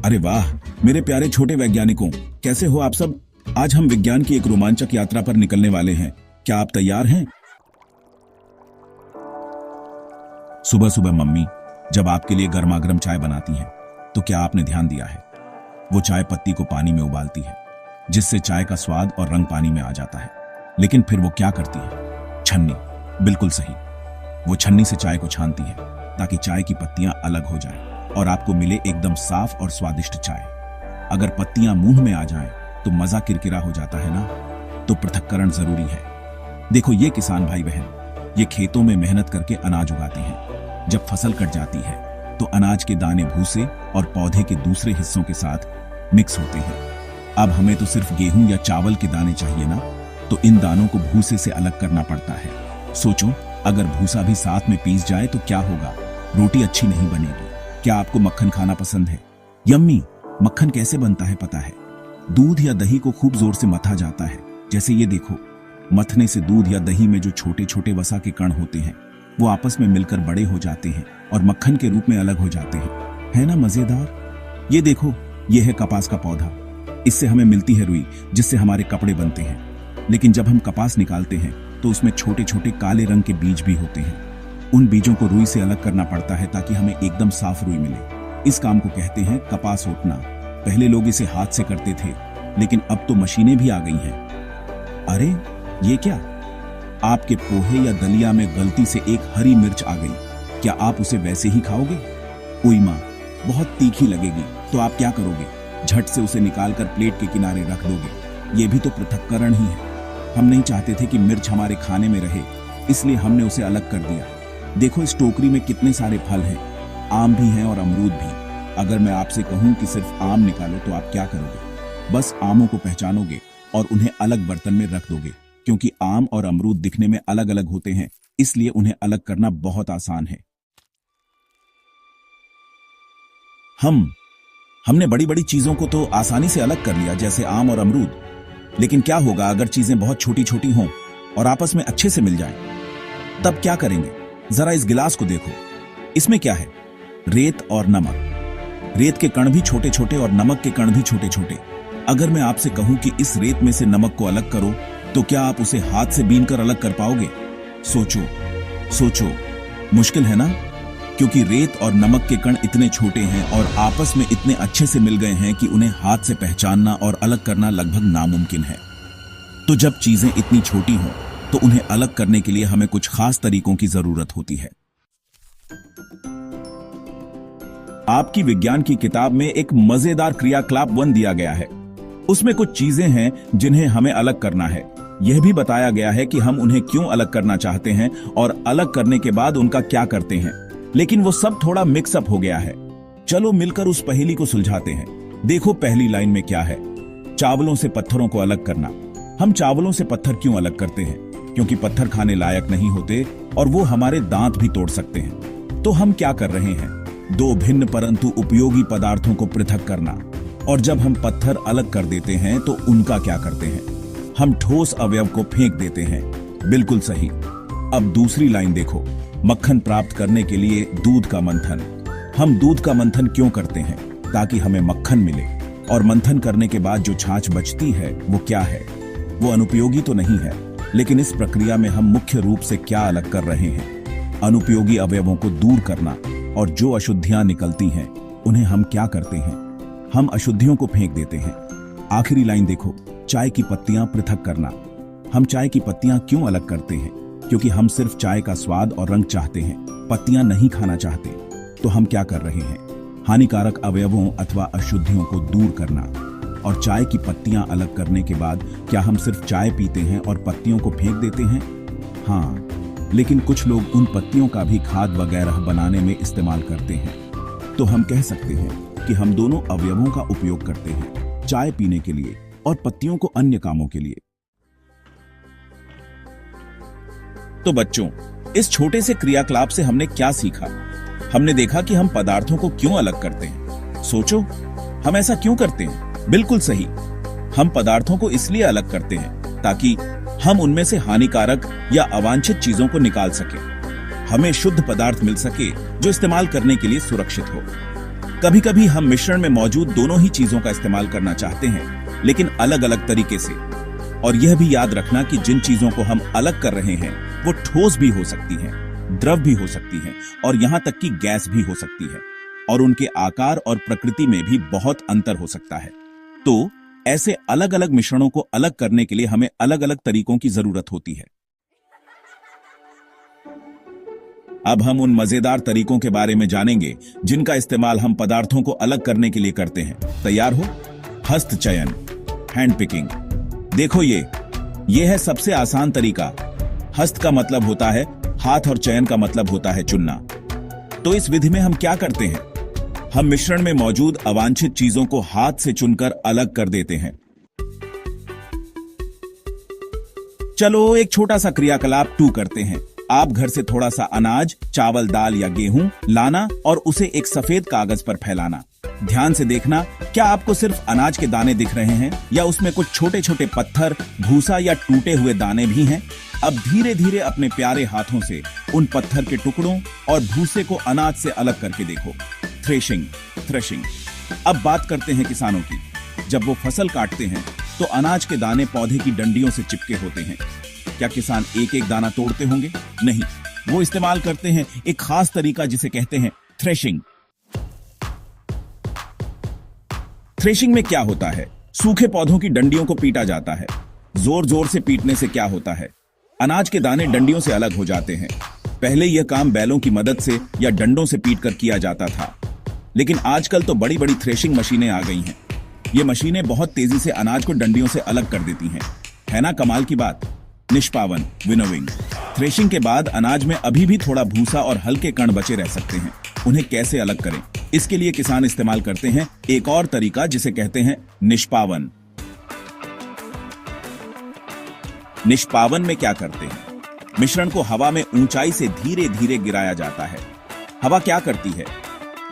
अरे वाह मेरे प्यारे छोटे वैज्ञानिकों, कैसे हो आप सब। आज हम विज्ञान की एक रोमांचक यात्रा पर निकलने वाले हैं। क्या आप तैयार हैं? सुबह सुबह मम्मी जब आपके लिए गर्मा गर्म चाय बनाती हैं, तो क्या आपने ध्यान दिया है? वो चाय पत्ती को पानी में उबालती है, जिससे चाय का स्वाद और रंग पानी में आ जाता है। लेकिन फिर वो क्या करती है? छन्नी। बिल्कुल सही, वो छन्नी से चाय को छानती है ताकि चाय की पत्तियां अलग हो जाएं और आपको मिले एकदम साफ और स्वादिष्ट चाय। अगर पत्तियां मुंह में आ जाएं तो मजा किरकिरा हो जाता है ना। तो पृथक्करण जरूरी है। देखो ये किसान भाई बहन, ये खेतों में मेहनत करके अनाज उगाते हैं। जब फसल कट जाती है तो अनाज के दाने भूसे और पौधे के दूसरे हिस्सों के साथ मिक्स होते हैं। अब हमें तो सिर्फ गेहूं या चावल के दाने चाहिए ना, तो इन दानों को भूसे से अलग करना पड़ता है। सोचो अगर भूसा भी साथ में पीस जाए तो क्या होगा? रोटी अच्छी नहीं बनेगी। क्या आपको मक्खन खाना पसंद है? यम्मी। मक्खन कैसे बनता है पता है? दूध या दही को खूब जोर से मथा जाता है। जैसे ये देखो, मथने से दूध या दही में जो छोटे छोटे वसा के कण होते हैं वो आपस में मिलकर बड़े हो जाते हैं और मक्खन के रूप में अलग हो जाते हैं। है ना मजेदार? ये देखो, ये है कपास का पौधा। इससे हमें मिलती है रुई, जिससे हमारे कपड़े बनते हैं। लेकिन जब हम कपास निकालते हैं तो उसमें छोटे छोटे काले रंग के बीज भी होते हैं। उन बीजों को रुई से अलग करना पड़ता है ताकि हमें एकदम साफ रुई मिले। इस काम को कहते हैं कपास ओटना। पहले लोग इसे हाथ से करते थे, लेकिन अब तो मशीनें भी आ गई हैं। अरे ये क्या? आपके पोहे या दलिया में गलती से एक हरी मिर्च आ गई। क्या आप उसे वैसे ही खाओगे? ओई माँ, बहुत तीखी लगेगी। तो आप क्या करोगे? झट से उसे निकालकर प्लेट के किनारे रख दोगे। ये भी तो पृथक्करण ही है। हम नहीं चाहते थे कि मिर्च हमारे खाने में रहे, इसलिए हमने उसे अलग कर दिया। देखो इस टोकरी में कितने सारे फल हैं। आम भी हैं और अमरूद भी। अगर मैं आपसे कहूं कि सिर्फ आम निकालो तो आप क्या करोगे? बस आमों को पहचानोगे और उन्हें अलग बर्तन में रख दोगे, क्योंकि आम और अमरूद दिखने में अलग अलग होते हैं, इसलिए उन्हें अलग करना बहुत आसान है। हमने बड़ी बड़ी चीजों को तो आसानी से अलग कर लिया, जैसे आम और अमरूद। लेकिन क्या होगा अगर चीजें बहुत छोटी छोटी हों और आपस में अच्छे से मिल जाएं? तब क्या करेंगे? जरा इस गिलास को देखो, इसमें क्या है? रेत और नमक। रेत के कण भी छोटे छोटे और नमक के कण भी छोटे छोटे। अगर मैं आपसे कहूं कि इस रेत में से नमक को अलग करो, तो क्या आप उसे हाथ से बीनकर अलग कर पाओगे? सोचो सोचो, मुश्किल है ना? क्योंकि रेत और नमक के कण इतने छोटे हैं और आपस में इतने अच्छे से मिल गए हैं कि उन्हें हाथ से पहचानना और अलग करना लगभग नामुमकिन है। तो जब चीजें इतनी छोटी हों तो उन्हें अलग करने के लिए हमें कुछ खास तरीकों की जरूरत होती है। आपकी विज्ञान की किताब में एक मजेदार क्रियाकलाप 1 दिया गया है। उसमें कुछ चीजें हैं जिन्हें हमें अलग करना है। यह भी बताया गया है कि हम उन्हें क्यों अलग करना चाहते हैं और अलग करने के बाद उनका क्या करते हैं। लेकिन वो सब थोड़ा मिक्सअप हो गया है। चलो मिलकर उस पहेली को सुलझाते हैं। देखो पहली लाइन में क्या है? चावलों से पत्थरों को अलग करना। हम चावलों से पत्थर क्यों अलग करते हैं? क्योंकि पत्थर खाने लायक नहीं होते और वो हमारे दांत भी तोड़ सकते हैं। तो हम क्या कर रहे हैं? 2 भिन्न परंतु उपयोगी पदार्थों को पृथक करना। और जब हम पत्थर अलग कर देते हैं तो उनका क्या करते हैं? हम ठोस अवयव को फेंक देते हैं। बिल्कुल सही। अब दूसरी लाइन देखो, मक्खन प्राप्त करने के लिए दूध का मंथन। हम दूध का मंथन क्यों करते हैं? ताकि हमें मक्खन मिले। और मंथन करने के बाद जो छाछ बचती है वो क्या है? वो अनुपयोगी तो नहीं है, लेकिन इस प्रक्रिया में हम मुख्य रूप से क्या अलग कर रहे हैं? अनुपयोगी अवयवों को दूर करना। और जो अशुद्धियां निकलती हैं उन्हें हम क्या करते हैं? हम अशुद्धियों को फेंक देते हैं। आखिरी लाइन देखो, चाय की पत्तियां पृथक करना। हम चाय की पत्तियां क्यों अलग करते हैं? क्योंकि हम सिर्फ चाय का स्वाद और रंग चाहते हैं, पत्तियां नहीं खाना चाहते। तो हम क्या कर रहे हैं? हानिकारक अवयवों अथवा अशुद्धियों को दूर करना। और चाय की पत्तियां अलग करने के बाद क्या हम सिर्फ चाय पीते हैं और पत्तियों को फेंक देते हैं? हाँ, लेकिन कुछ लोग उन पत्तियों का भी खाद वगैरह बनाने में इस्तेमाल करते हैं। तो हम कह सकते हैं कि हम दोनों अवयवों का उपयोग करते हैं, चाय पीने के लिए और पत्तियों को अन्य कामों के लिए। तो बच्चों, इस छोटे से क्रियाकलाप से हमने क्या सीखा? हमने देखा कि हम पदार्थों को क्यों अलग करते हैं। सोचो, हम ऐसा क्यों करते हैं? बिल्कुल सही, हम पदार्थों को इसलिए अलग करते हैं ताकि हम उनमें से हानिकारक या अवांछित चीजों को निकाल सकें। हमें शुद्ध पदार्थ मिल सके जो इस्तेमाल करने के लिए सुरक्षित हो। कभी कभी हम मिश्रण में मौजूद दोनों ही चीजों का इस्तेमाल करना चाहते हैं, लेकिन अलग अलग तरीके से। और यह भी याद रखना कि जिन चीजों को हम अलग कर रहे हैं वो ठोस भी हो सकती हैं, द्रव भी हो सकती हैं और यहां तक कि गैस भी हो सकती है, और उनके आकार और प्रकृति में भी बहुत अंतर हो सकता है। तो ऐसे अलग अलग मिश्रणों को अलग करने के लिए हमें अलग अलग तरीकों की जरूरत होती है। अब हम उन मजेदार तरीकों के बारे में जानेंगे जिनका इस्तेमाल हम पदार्थों को अलग करने के लिए करते हैं। तैयार हो? हस्त चयन, हैंड पिकिंग। देखो ये है सबसे आसान तरीका। हस्त का मतलब होता है हाथ और चयन का मतलब होता है चुनना। तो इस विधि में हम क्या करते हैं? हम मिश्रण में मौजूद अवांछित चीजों को हाथ से चुनकर अलग कर देते हैं। चलो एक छोटा सा क्रियाकलाप 2 करते हैं। आप घर से थोड़ा सा अनाज, चावल, दाल या गेहूं लाना और उसे एक सफेद कागज पर फैलाना। ध्यान से देखना, क्या आपको सिर्फ अनाज के दाने दिख रहे हैं या उसमें कुछ छोटे छोटे पत्थर, भूसा या टूटे हुए दाने भी हैं? अब धीरे धीरे अपने प्यारे हाथों से उन पत्थर के टुकड़ों और भूसे को अनाज से अलग करके देखो। थ्रेशिंग। अब बात करते हैं किसानों की। जब वो फसल काटते हैं तो अनाज के दाने पौधे की डंडियों से चिपके होते हैं। क्या किसान एक एक दाना तोड़ते होंगे? नहीं, वो इस्तेमाल करते हैं एक खास तरीका जिसे कहते हैं थ्रेशिंग। थ्रेशिंग में क्या होता है? सूखे पौधों की डंडियों को पीटा जाता है। जोर जोर से पीटने से क्या होता है? अनाज के दाने डंडियों से अलग हो जाते हैं। पहले यह काम बैलों की मदद से या डंडों से पीटकर किया जाता था, लेकिन आजकल तो बड़ी बड़ी थ्रेशिंग मशीनें आ गई हैं। ये मशीनें बहुत तेजी से अनाज को डंडियों से अलग कर देती हैं। है ना कमाल की बात? निष्पावन, विनोविंग। थ्रेशिंग के बाद अनाज में अभी भी थोड़ा भूसा और हल्के कण बचे रह सकते हैं। उन्हें कैसे अलग करें? इसके लिए किसान इस्तेमाल करते हैं एक और तरीका जिसे कहते हैं निष्पावन। निष्पावन में क्या करते हैं? मिश्रण को हवा में ऊंचाई से धीरे धीरे गिराया जाता है। हवा क्या करती है?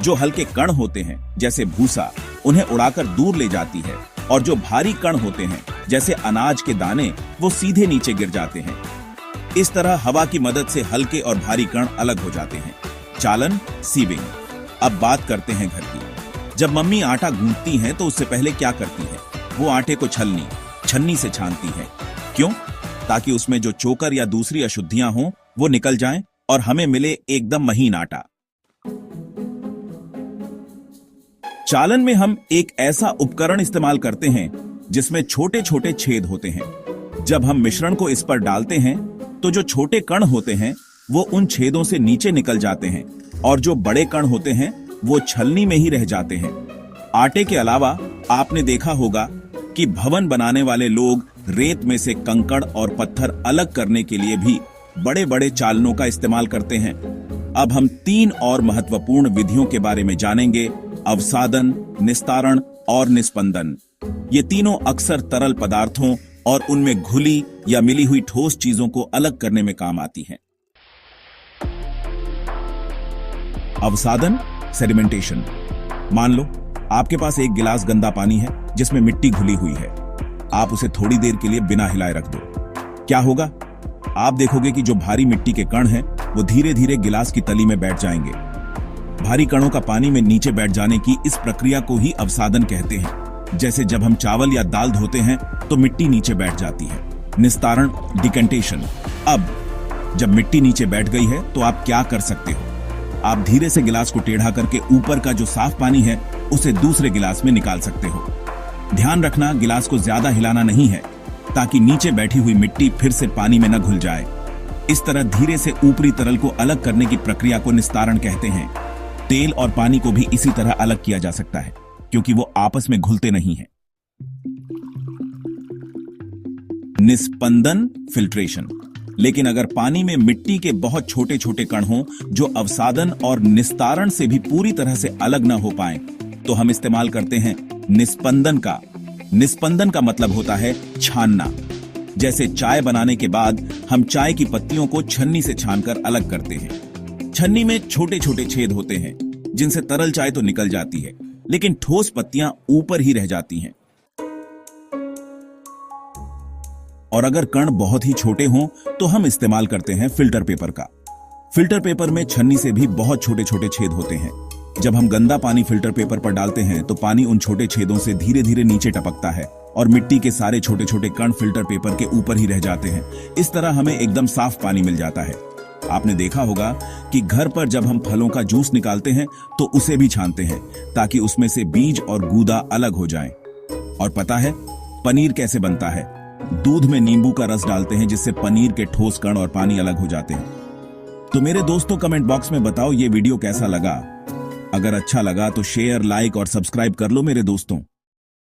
जो हल्के कण होते हैं जैसे भूसा, उन्हें उड़ाकर दूर ले जाती है, और जो भारी कण होते हैं जैसे अनाज के दाने, वो सीधे नीचे गिर जाते हैं। इस तरह हवा की मदद से हल्के और भारी कण अलग हो जाते हैं। चालन, सीविंग। अब बात करते हैं घर की। जब मम्मी आटा गूंथती हैं तो उससे पहले क्या करती है? वो आटे को छन्नी से छानती है। क्यों? ताकि उसमें जो चोकर या दूसरी अशुद्धियां हों वो निकल जाएं और हमें मिले एकदम महीन आटा। चालन में हम एक ऐसा उपकरण इस्तेमाल करते हैं जिसमें छोटे छोटे छेद होते हैं। जब हम मिश्रण को इस पर डालते हैं तो जो छोटे कण होते हैं वो उन छेदों से नीचे निकल जाते हैं, और जो बड़े कण होते हैं वो छलनी में ही रह जाते हैं। आटे के अलावा आपने देखा होगा कि भवन बनाने वाले लोग रेत में से कंकड़ और पत्थर अलग करने के लिए भी बड़े बड़े चालनों का इस्तेमाल करते हैं। अब हम 3 और महत्वपूर्ण विधियों के बारे में जानेंगे: अवसादन, निस्तारण और निस्पंदन। ये तीनों अक्सर तरल पदार्थों और उनमें घुली या मिली हुई ठोस चीजों को अलग करने में काम आती हैं। अवसादन, सेडिमेंटेशन। मान लो आपके पास एक गिलास गंदा पानी है जिसमें मिट्टी घुली हुई है। आप उसे थोड़ी देर के लिए बिना हिलाए रख दो। क्या होगा? आप देखोगे कि जो भारी मिट्टी के कण हैं वो धीरे धीरे गिलास की तली में बैठ जाएंगे। भारी कणों का पानी में नीचे बैठ जाने की इस प्रक्रिया को ही अवसादन कहते हैं। जैसे जब हम चावल या दाल धोते हैं तो मिट्टी नीचे बैठ जाती है। निस्तारण, डिकेंटेशन। अब जब मिट्टी नीचे बैठ गई है तो आप क्या कर सकते हो? आप धीरे से गिलास को टेढ़ा करके ऊपर का जो साफ पानी है उसे दूसरे गिलास में निकाल सकते हो। ध्यान रखना, गिलास को ज्यादा हिलाना नहीं है ताकि नीचे बैठी हुई मिट्टी फिर से पानी में न घुल जाए। इस तरह धीरे से ऊपरी तरल को अलग करने की प्रक्रिया को निस्तारण कहते हैं। तेल और पानी को भी इसी तरह अलग किया जा सकता है क्योंकि वो आपस में घुलते नहीं हैं। निस्पंदन, फिल्ट्रेशन। लेकिन अगर पानी में मिट्टी के बहुत छोटे छोटे कण हों जो अवसादन और निस्तारण से भी पूरी तरह से अलग न हो पाए तो हम इस्तेमाल करते हैं निस्पंदन का। निस्पंदन का मतलब होता है छानना। जैसे चाय बनाने के बाद हम चाय की पत्तियों को छन्नी से छानकर अलग करते हैं। छन्नी में छोटे छोटे छेद होते हैं जिनसे तरल चाय तो निकल जाती है, लेकिन ठोस पत्तियां ऊपर ही रह जाती हैं। और अगर कण बहुत ही छोटे हों तो हम इस्तेमाल करते हैं फिल्टर पेपर का। फिल्टर पेपर में छन्नी से भी बहुत छोटे छोटे छेद होते हैं। जब हम गंदा पानी फिल्टर पेपर पर डालते हैं तो पानी उन छोटे छेदों से धीरे धीरे नीचे टपकता है और मिट्टी के सारे छोटे छोटे कण फिल्टर पेपर के ऊपर ही रह जाते हैं। इस तरह हमें एकदम साफ पानी मिल जाता है। आपने देखा होगा कि घर पर जब हम फलों का जूस निकालते हैं तो उसे भी छानते हैं ताकि उसमें से बीज और गूदा अलग हो जाएं। और पता है पनीर कैसे बनता है? दूध में नींबू का रस डालते हैं जिससे पनीर के ठोस कण और पानी अलग हो जाते हैं। तो मेरे दोस्तों कमेंट बॉक्स में बताओ ये वीडियो कैसा लगा। अगर अच्छा लगा तो शेयर, लाइक और सब्सक्राइब कर लो मेरे दोस्तों।